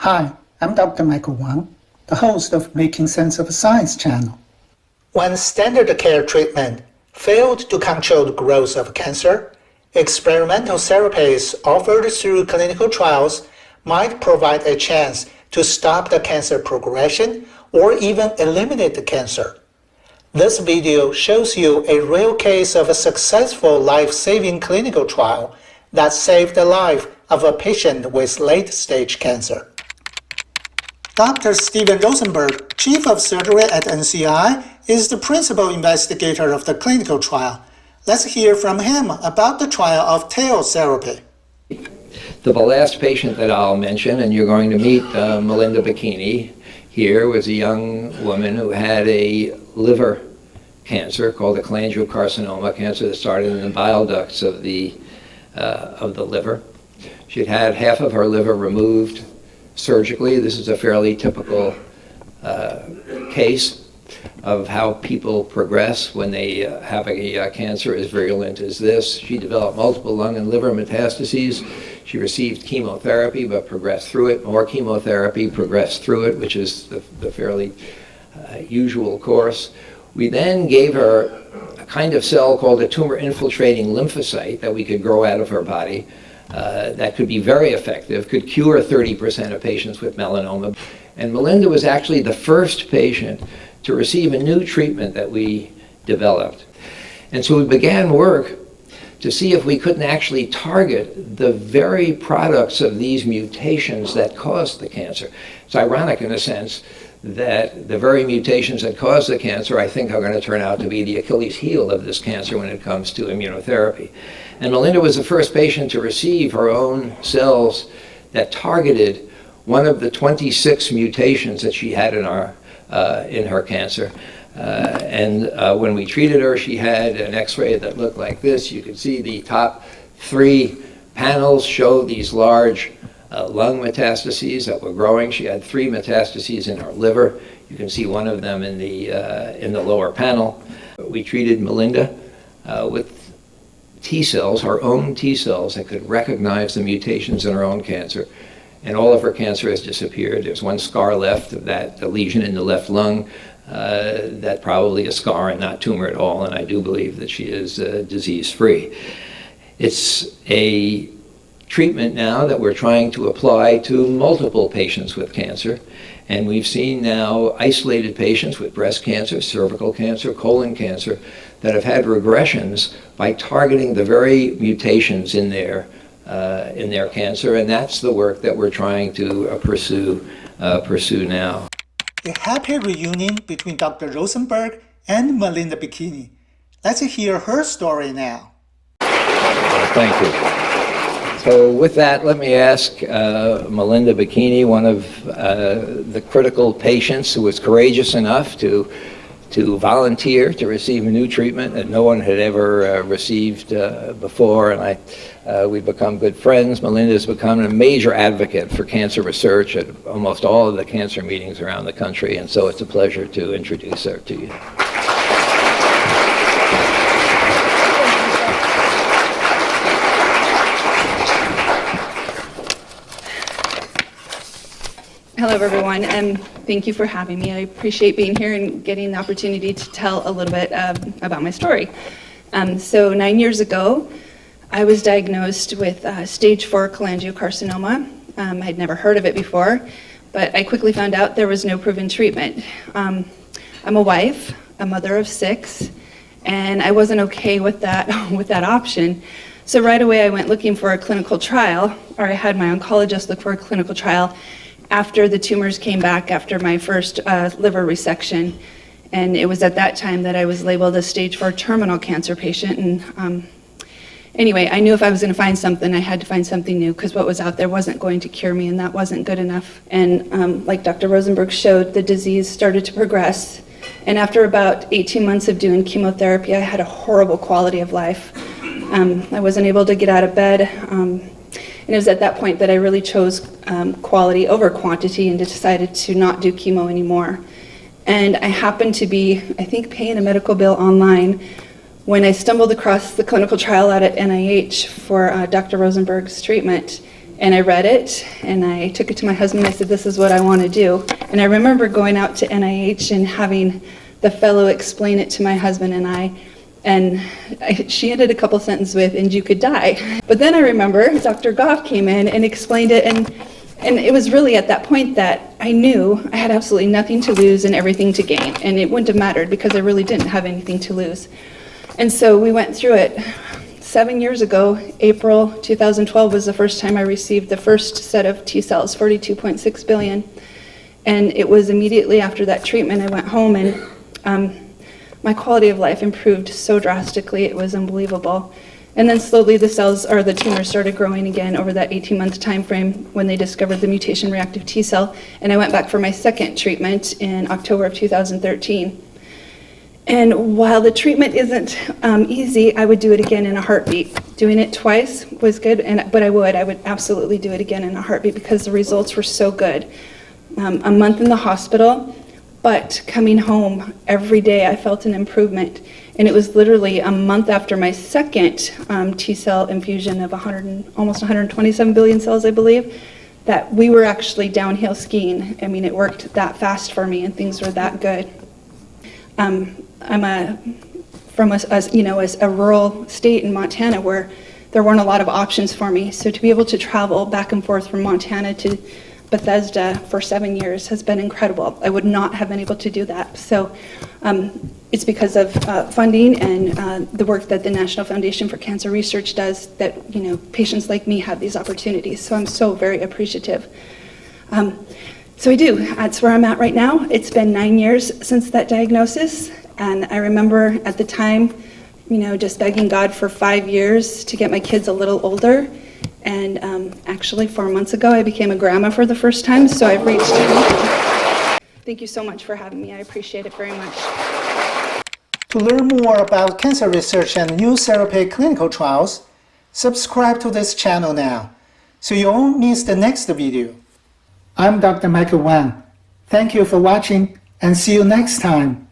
Hi, I'm Dr. Michael Wang, the host of Making Sense of Science channel. When standard care treatment failed to control the growth of cancer, experimental therapies offered through clinical trials might provide a chance to stop the cancer progression or even eliminate the cancer. This video shows you a real case of a successful life-saving clinical trial that saved the life of a patient with late-stage cancer. Dr. Steven Rosenberg, Chief of Surgery at NCI, is the principal investigator of the clinical trial. Let's hear from him about the trial of TAO therapy. The last patient that I'll mention, and you're going to meet Melinda Bikini here, was a young woman who had a liver cancer called a cholangiocarcinoma cancer that started in the bile ducts of the liver. She'd had half of her liver removed surgically. This is a fairly typical case of how people progress when they have a cancer as virulent as this. She developed multiple lung and liver metastases. She received chemotherapy but progressed through it, more chemotherapy, progressed through it, which is the fairly usual course. We then gave her a kind of cell called a tumor-infiltrating lymphocyte that we could grow out of her body that could be very effective, could cure 30% of patients with melanoma. And Melinda was actually the first patient to receive a new treatment that we developed. And so we began work to see if we couldn't actually target the very products of these mutations that caused the cancer. It's ironic in a sense that the very mutations that cause the cancer, I think, are going to turn out to be the Achilles heel of this cancer when it comes to immunotherapy. And Melinda was the first patient to receive her own cells that targeted one of the 26 mutations that she had in her cancer. When we treated her, she had an X-ray that looked like this. You can see the top 3 panels show these large lung metastases that were growing. She had 3 metastases in her liver. You can see one of them in the lower panel. We treated Melinda with T cells, her own T cells, that could recognize the mutations in her own cancer. And all of her cancer has disappeared. There's one scar left of that, the lesion in the left lung, that probably a scar and not tumor at all, and I do believe that she is disease-free. It's a treatment now that we're trying to apply to multiple patients with cancer, and we've seen now isolated patients with breast cancer, cervical cancer, colon cancer, that have had regressions by targeting the very mutations in their cancer, and that's the work that we're trying to pursue now. A happy reunion between Dr. Rosenberg and Melinda Bikini. Let's hear her story now. Thank you. So with that, let me ask Melinda Bikini, one of the critical patients who was courageous enough to volunteer to receive a new treatment that no one had ever received before, and we've become good friends. Melinda has become a major advocate for cancer research at almost all of the cancer meetings around the country, and so it's a pleasure to introduce her to you. Hello, everyone, and thank you for having me. I appreciate being here and getting the opportunity to tell a little bit about my story. So 9 years ago, I was diagnosed with stage 4 cholangiocarcinoma. I had never heard of it before, but I quickly found out there was no proven treatment. I'm a wife, a mother of 6, and I wasn't okay with that option. So right away, I went looking for a clinical trial, or I had my oncologist look for a clinical trial after the tumors came back after my first liver resection. And it was at that time that I was labeled a stage 4 terminal cancer patient. And anyway, I knew if I was going to find something, I had to find something new, because what was out there wasn't going to cure me, and that wasn't good enough. And like Dr. Rosenberg showed, the disease started to progress. And after about 18 months of doing chemotherapy, I had a horrible quality of life. I wasn't able to get out of bed. And it was at that point that I really chose quality over quantity and decided to not do chemo anymore. And I happened to be, I think, paying a medical bill online when I stumbled across the clinical trial out at NIH for Dr. Rosenberg's treatment. And I read it, and I took it to my husband, and I said, this is what I want to do. And I remember going out to NIH and having the fellow explain it to my husband and I, she ended a couple sentences with, and you could die. But then I remember Dr. Goff came in and explained it, and it was really at that point that I knew I had absolutely nothing to lose and everything to gain, and it wouldn't have mattered because I really didn't have anything to lose. And so we went through it. 7 years ago, April 2012 was the first time I received the first set of T cells, 42.6 billion. And it was immediately after that treatment I went home, and my quality of life improved so drastically, it was unbelievable. And then slowly the cells, or the tumors, started growing again over that 18-month time frame when they discovered the mutation reactive T cell. And I went back for my second treatment in October of 2013. And while the treatment isn't easy, I would do it again in a heartbeat. Doing it twice was good, but I would absolutely do it again in a heartbeat because the results were so good. A month in the hospital, but coming home every day I felt an improvement. And it was literally a month after my second T-cell infusion of almost 127 billion cells, I believe, that we were actually downhill skiing. I mean, it worked that fast for me and things were that good. I'm from a rural state in Montana where there weren't a lot of options for me. So to be able to travel back and forth from Montana to Bethesda for 7 years has been incredible. I would not have been able to do that. So it's because of funding and the work that the National Foundation for Cancer Research does that patients like me have these opportunities. So I'm so very appreciative. So I do. That's where I'm at right now. It's been 9 years since that diagnosis, and I remember at the time, just begging God for 5 years to get my kids a little older. And actually 4 months ago, I became a grandma for the first time, so I've reached. Thank you so much for having me. I appreciate it very much. To learn more about cancer research and new therapy clinical trials, subscribe to this channel now, so you won't miss the next video. I'm Dr. Michael Wang. Thank you for watching, and see you next time.